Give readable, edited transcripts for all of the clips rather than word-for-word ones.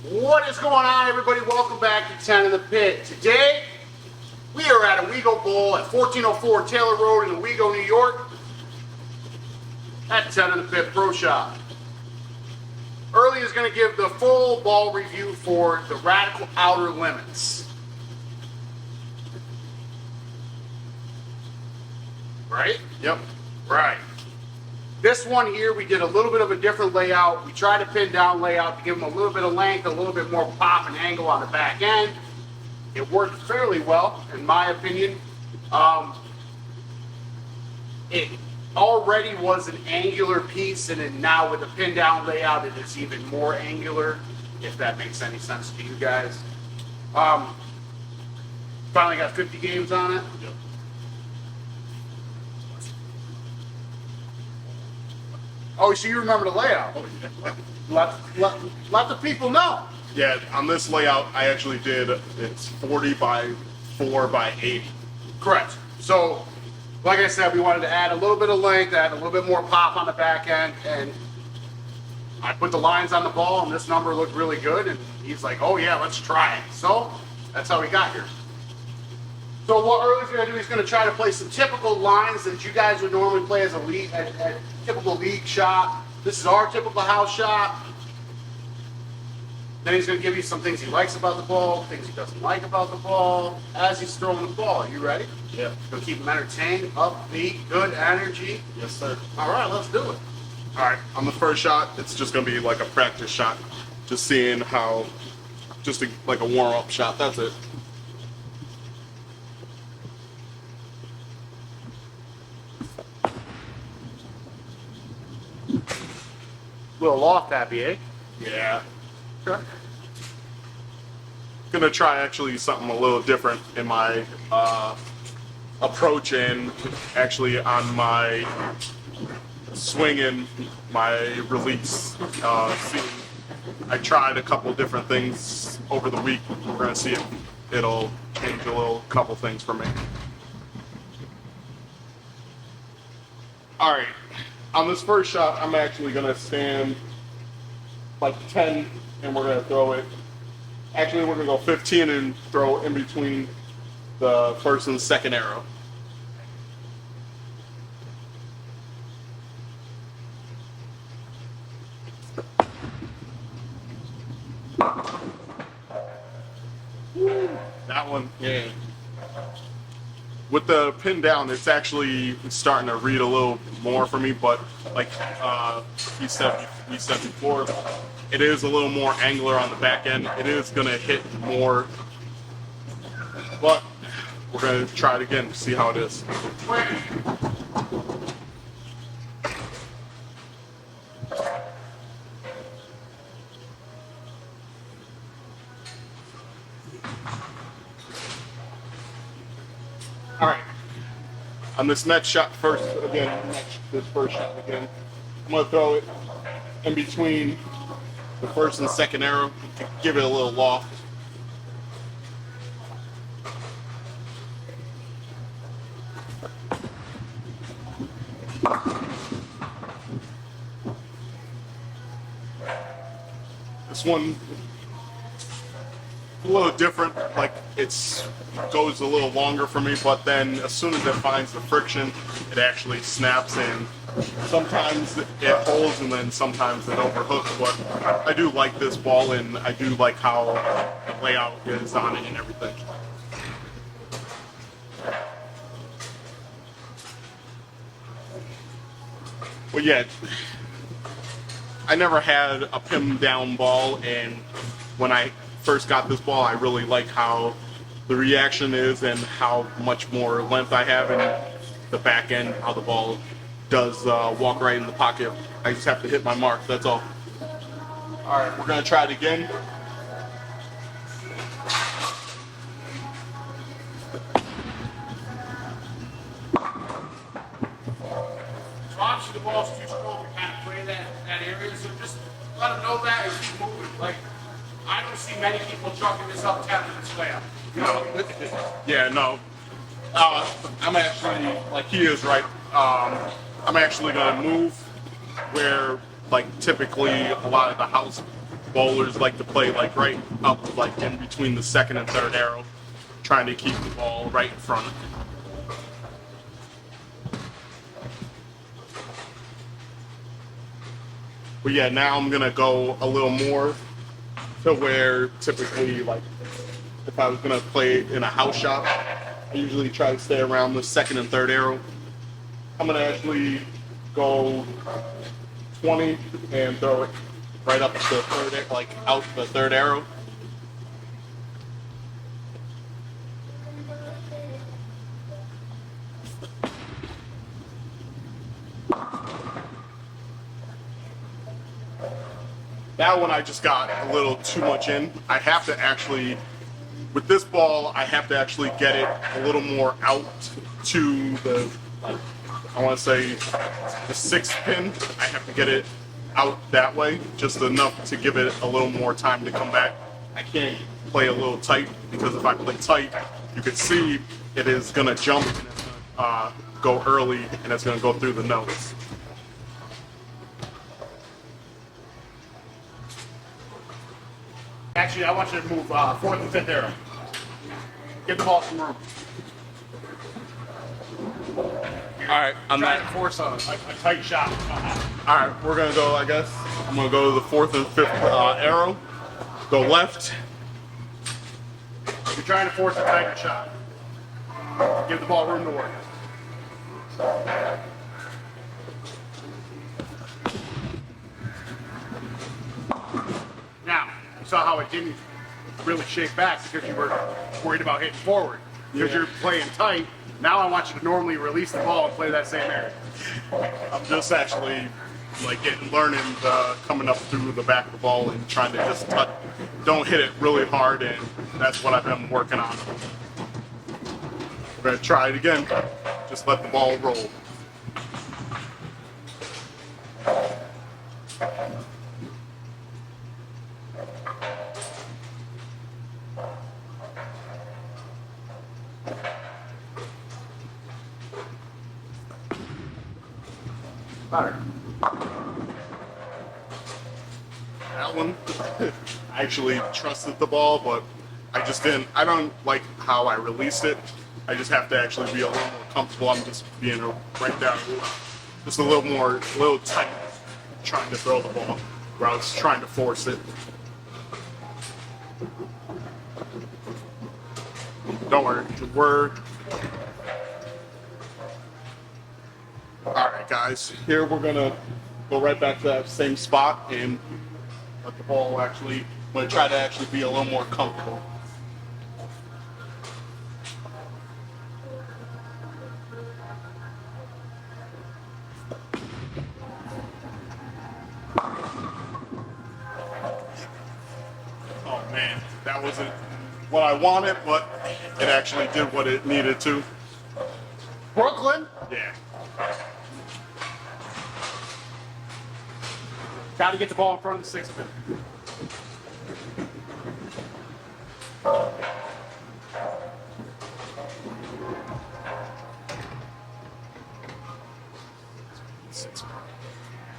What is going on, everybody? Welcome back to 10 in the Pit. Today, we are at Owego Bowl at 1404 Taylor Road in Owego, New York at 10 in the Pit Pro Shop. Early is going to give the full ball review for the Radical Outer Limits. Right? Yep. Right. This one here, we did a little bit of a different layout. We tried to pin down layout to give them a little bit of length, a little bit more pop and angle on the back end. It worked fairly well, in my opinion. It already was an angular piece, and then now with the pin down layout, it is even more angular, if that makes any sense to you guys. Finally got 50 games on it. Yep. Oh, so you remember the layout? Let the people know. Yeah, on this layout, I actually did, it's 40 by 4 by 80. Correct. So, like I said, we wanted to add a little bit of length, add a little bit more pop on the back end, and I put the lines on the ball, and this number looked really good, and he's like, oh yeah, let's try it. So, that's how we got here. So what Early's going to do, he's going to try to play some typical lines that you guys would normally play as a league, at typical league shot. This is our typical house shot. Then he's going to give you some things he likes about the ball, things he doesn't like about the ball, as he's throwing the ball. Are you ready? Yeah. Going to keep him entertained, upbeat, good energy. Yes, sir. All right, let's do it. All right, on the first shot, it's just going to be like a practice shot. Just seeing how, like a warm-up shot, that's it. Little off happy, eh? Yeah. Okay. Gonna try actually something a little different in my approach and actually on my swing and my release. I tried a couple different things over the week. We're gonna see if it'll change a little couple things for me. All right. On this first shot, I'm actually gonna stand like 10 and we're gonna throw it. Actually, we're gonna go 15 and throw in between the first and second arrow. That one, yeah. With the pin down, it's actually starting to read a little more for me, but like we said before, it is a little more angular on the back end. It is going to hit more, but we're going to try it again, see how it is. All right. On this next shot first, this first shot again, I'm going to throw it in between the first and second arrow to give it a little loft. This one a little different, like it's goes a little longer for me, but then as soon as it finds the friction, it actually snaps in. Sometimes it holds and then sometimes it overhooks, but I do like this ball and I do like how the layout is on it and everything. Well, yeah, I never had a pin down ball, and when I first got this ball, I really like how the reaction is and how much more length I have in the back end, how the ball does walk right in the pocket. I just have to hit my mark, that's all. All right, we're gonna try it again. So obviously the ball's too strong to kind of play that area, so just let them know that and keep moving. Like, I don't see many people chucking this up 10 minutes layout. You know? Yeah, no. I'm actually, like he is right, I'm actually gonna move where like typically a lot of the house bowlers like to play like right up, like in between the second and third arrow, trying to keep the ball right in front. But yeah, now I'm gonna go a little more to where typically, like, if I was gonna play in a house shot, I usually try to stay around the second and third arrow. I'm gonna actually go 20 and throw it right up the third, like out the third arrow. That one I just got a little too much in. I have to actually, with this ball, I have to actually get it a little more out to the, like, I want to say the 6th pin. I have to get it out that way, just enough to give it a little more time to come back. I can't play a little tight, because if I play tight, you can see it is going to jump and it's going to go early and it's going to go through the nose. Actually, I want you to move 4th and 5th arrow. Give the ball some room. All right, I'm trying to force a tight shot. All right, we're gonna go. I guess I'm gonna go to the 4th and 5th arrow. Go left. You're trying to force a tighter shot. Give the ball room to work. Now, you saw how it didn't really shake back because you were worried about hitting forward. Because you're playing tight. Now I want you to normally release the ball and play that same area. I'm just actually like learning coming up through the back of the ball and trying to just touch. Don't hit it really hard, and that's what I've been working on. We're gonna try it again. Just let the ball roll. Better. That one, I actually trusted the ball, but I just didn't. I don't like how I released it. I just have to actually be a little more comfortable. I'm just being right down, just a little tight, trying to throw the ball where I was trying to force it. Don't worry, all right, guys. Here we're gonna go right back to that same spot and let the ball actually. I'm gonna try to actually be a little more comfortable. Oh man, that wasn't what I wanted, but it actually did what it needed to. Brooklyn? Yeah. Got to get the ball in front of the 6th pin.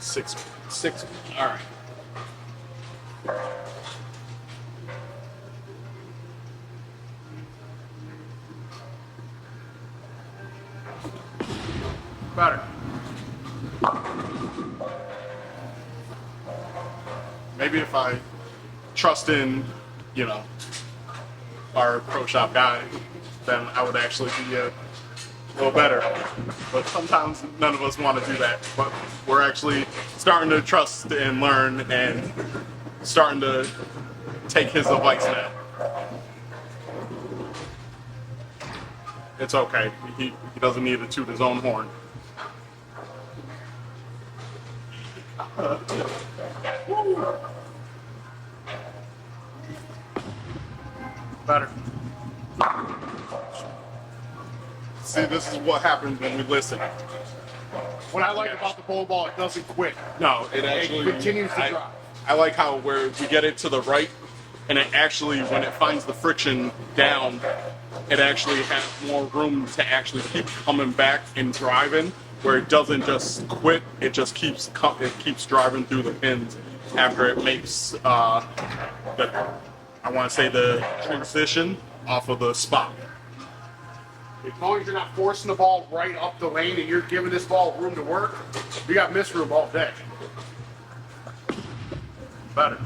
Six. All right. Better. Maybe if I trust in, our pro shop guy, then I would actually be a little better. But sometimes none of us want to do that. But we're actually starting to trust and learn and starting to take his advice now. It's okay. He doesn't need to toot his own horn. Better. See, this is what happens when we listen. What I like about the pole ball, it doesn't quit. No, it actually continues to drop. I like how where we get it to the right, and it actually, when it finds the friction down, it actually has more room to actually keep coming back and driving. Where it doesn't just quit, it just keeps driving through the pins after it makes I want to say the transition off of the spot. As long as you're not forcing the ball right up the lane and you're giving this ball room to work, we got miss room all day. Better.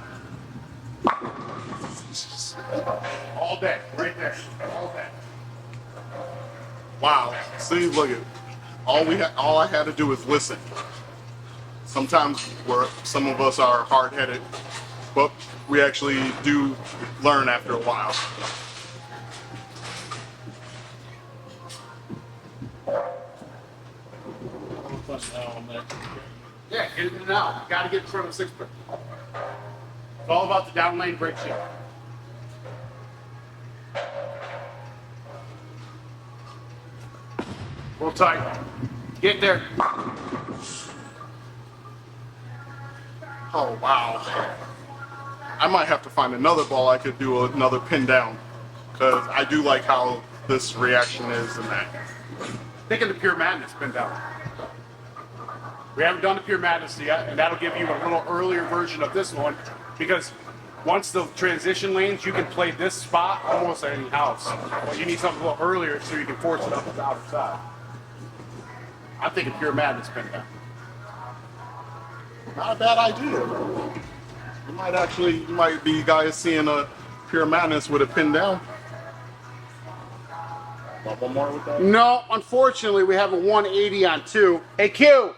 All day, right there, all day. Wow. See, look at all I had to do was listen. Sometimes some of us are hard-headed, but we actually do learn after a while. Yeah, get it in and out. You gotta get in front of the 6-pit. It's all about the down lane break shape. Real tight. Get there. Oh, wow. I might have to find another ball I could do another pin down, because I do like how this reaction is in that. Think of the Pure Madness pin down. We haven't done the Pure Madness yet, and that'll give you a little earlier version of this one, because once the transition lanes, you can play this spot almost at any house. But you need something a little earlier so you can force it up the outer side. I'm thinking Pure Madness pin down. Not a bad idea. You might be guys seeing a Pure Madness with a pin down. Want one more with that? No, unfortunately, we have a 180 on 2. Hey, Q!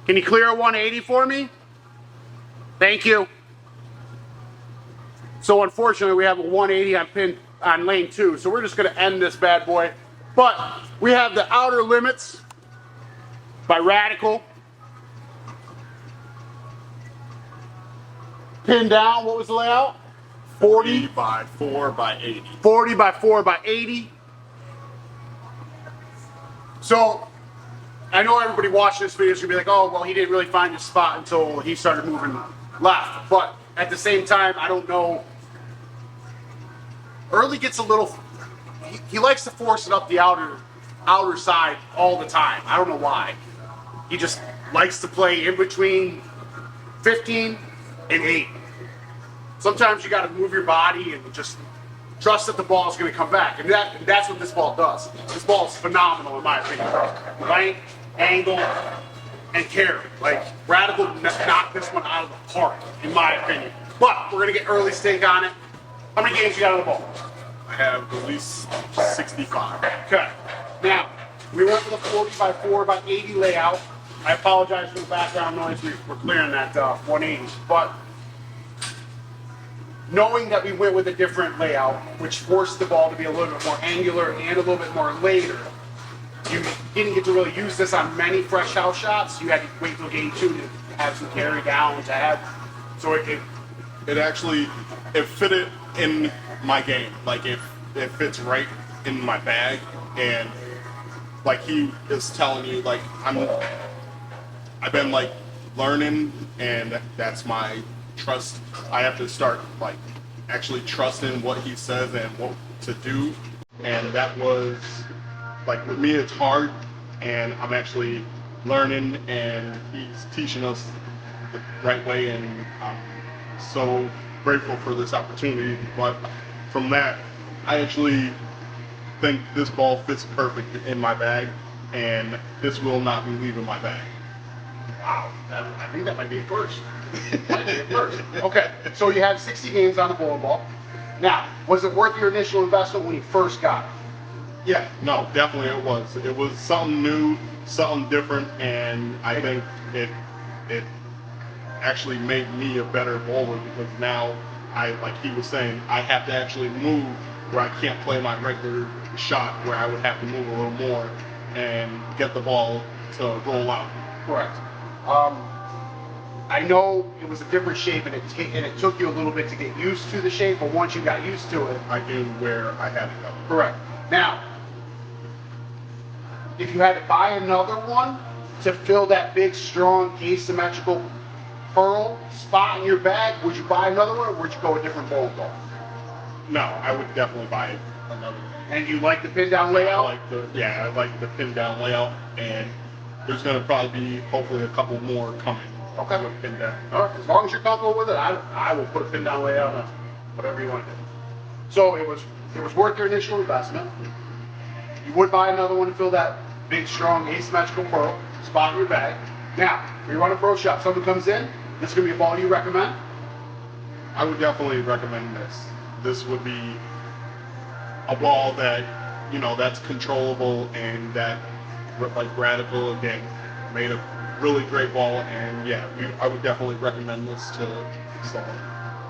Can you clear a 180 for me? Thank you. So unfortunately, we have a 180 on lane 2, so we're just going to end this bad boy. But we have the Outer Limits by Radical. Pin down, what was the layout? 40 by 4 by 80. 40 by 4 by 80. So I know everybody watching this video is going to be like, oh, well, he didn't really find his spot until he started moving left. But at the same time, I don't know. Early gets a little, he likes to force it up the outer side all the time. I don't know why. He just likes to play in between 15 and 8. Sometimes you got to move your body and just trust that the ball is going to come back. And that's what this ball does. This ball is phenomenal in my opinion. Length, angle, and carry. Like, Radical knocked this one out of the park, in my opinion. But we're going to get early stake on it. How many games you got on the ball? I have at least 65. Okay. Now, we went with a 40 by 4 by 80 layout. I apologize for the background noise. We're clearing that 180. But knowing that we went with a different layout, which forced the ball to be a little bit more angular and a little bit more later, you didn't get to really use this on many fresh house shots. You had to wait till game 2 to have some carry down to have. So it actually fitted in my game. Like, it fits right in my bag, and like he is telling you, like, I've been like learning, and that's my trust. I have to start like actually trusting what he says and what to do. And that was like, with me it's hard, and I'm actually learning, and he's teaching us the right way, and I'm so grateful for this opportunity. But from that, I actually think this ball fits perfect in my bag, and this will not be leaving my bag. Wow, I think that might be a first. Might be a first. Okay, so you had 60 games on the bowling ball. Now, was it worth your initial investment when you first got it? Yeah, no, definitely it was. It was something new, something different, and I think it actually made me a better bowler, because now like he was saying, I have to actually move where I can't play my regular shot, where I would have to move a little more and get the ball to roll out. Correct. I know it was a different shape, and it took you a little bit to get used to the shape, but once you got used to it, I knew where I had to go. Correct. Now, if you had to buy another one to fill that big, strong, asymmetrical pearl spot in your bag, would you buy another one, or would you go a different bowling ball? No, I would definitely buy another one. And you like the pin down layout? I like the pin down layout, and there's going to probably be hopefully a couple more coming. Okay. With pin down. All right, as long as you're comfortable with it, I will put a pin down layout on whatever you want to do. So it was worth your initial investment. You would buy another one to fill that big, strong, asymmetrical pearl spot in your bag. Now, when you run a pro shop, someone comes in, this is going to be a ball you recommend? I would definitely recommend this. This would be a ball that, you know, that's controllable and that, like Radical again, made a really great ball, and yeah, I would definitely recommend this to someone.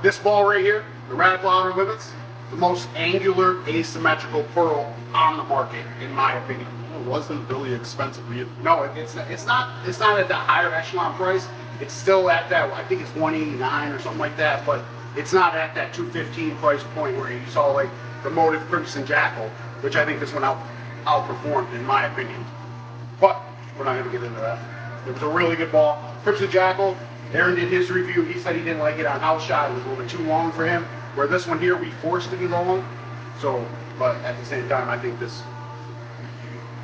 This ball right here, the Radical Outer Limits, the most angular asymmetrical pearl on the market, in my opinion. It wasn't really expensive either. No, it's not at the higher echelon price. It's still at that, I think it's 189 or something like that, but it's not at that 215 price point where you saw like the Motive Crimson Jackal, which I think this one outperformed in my opinion. But we're not going to get into that. It was a really good ball. Crimson Jackal, Aaron did his review. He said he didn't like it on house shot. It was a little bit too long for him. Where this one here, we forced to be long. So, but at the same time, I think this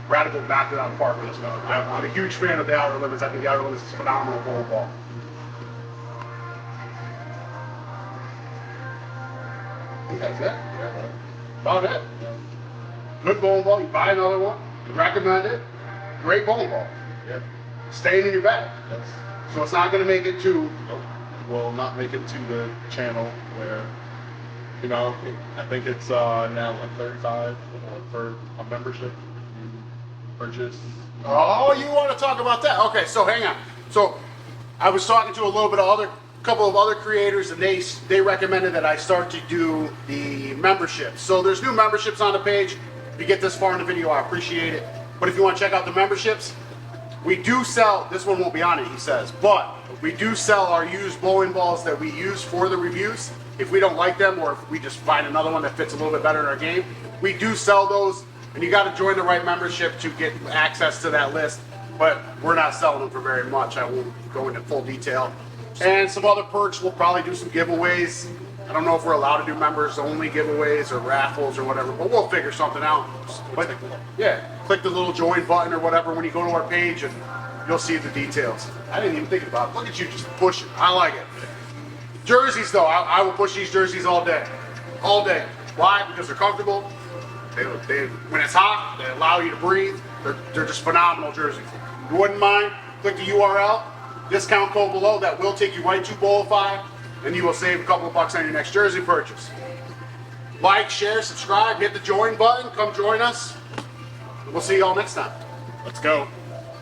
Radical knocked it out of the park with this one. I'm a huge fan of the Outer Limits. I think the Outer Limits is a phenomenal ball. I think that's it. Yeah. About it. Good bowling ball. You buy another one. You recommend it. Great bowling ball. Yeah. Staying in your bag. Yes. So it's not going to make it to. Nope. Will not make it to the channel where, you know, I think it's now like 35 for a membership. Purchase. Oh, you want to talk about that? Okay, so hang on. So I was talking to a couple of other creators, and they recommended that I start to do the memberships. So there's new memberships on the page. If you get this far in the video, I appreciate it. But if you want to check out the memberships, we do sell. This one won't be on it, he says, but we do sell our used bowling balls that we use for the reviews. If we don't like them, or if we just find another one that fits a little bit better in our game, we do sell those. And you got to join the right membership to get access to that list. But we're not selling them for very much. I won't go into full detail. And some other perks, we'll probably do some giveaways. I don't know if we're allowed to do members only giveaways or raffles or whatever, but we'll figure something out. But yeah, click the little join button or whatever when you go to our page and you'll see the details. I didn't even think about it. Look at you just pushing. I like it. Jerseys though, I will push these jerseys all day. All day. Why? Because they're comfortable. They, when it's hot, they allow you to breathe. They're just phenomenal jerseys. If you wouldn't mind, click the URL, discount code below. That will take you right to Bowlify, and you will save a couple of bucks on your next jersey purchase. Like, share, subscribe, hit the join button. Come join us. We'll see you all next time. Let's go.